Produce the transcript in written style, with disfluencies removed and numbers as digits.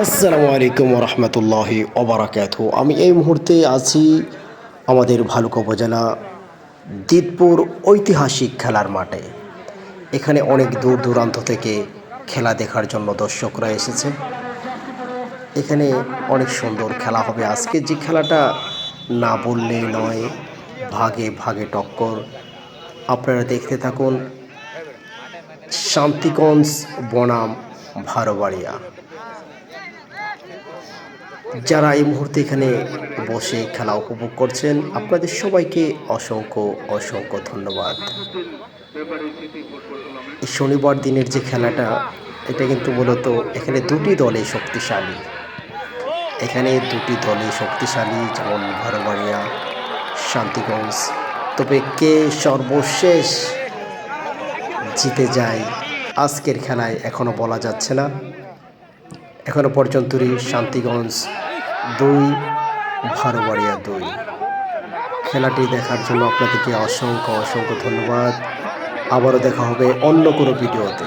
আসসালামু আলাইকুম রহমতুল্লাহি ওবরাকাতু। আমি এই মুহূর্তে আছি আমাদের ভালুকা উপজেলা দিতপুর ঐতিহাসিক খেলার মাঠে। এখানে অনেক দূর দূরান্ত থেকে খেলা দেখার জন্য দর্শকরা এসেছে। এখানে অনেক সুন্দর খেলা হবে আজকে। যে খেলাটা না বললেই নয়, ভাগে ভাগে টক্কর। আপনারা দেখতে থাকুন। শান্তিগঞ্জ বনাম ভারবাড়িয়া। যারা এই মুহূর্তে এখানে বসে খেলা উপভোগ করছেন, আপনাদের সবাইকে অসংখ্য অসংখ্য ধন্যবাদ। এই শনিবার দিনের যে খেলাটা, এটা কিন্তু মূলত এখানে দুটি দলে শক্তিশালী। যেমন ভারবাড়িয়া, শান্তিগঞ্জ। তবে কে সর্বশেষ জিতে যায় আজকের খেলায় এখনও বলা যাচ্ছে না। এখনও পর্যন্তই শান্তিগঞ্জ 2, ভারবাড়িয়া 2। খেলাটি দেখার জন্য আপনাদেরকে অসংখ্য অসংখ্য ধন্যবাদ। আবারও দেখা হবে অন্য কোনো ভিডিওতে।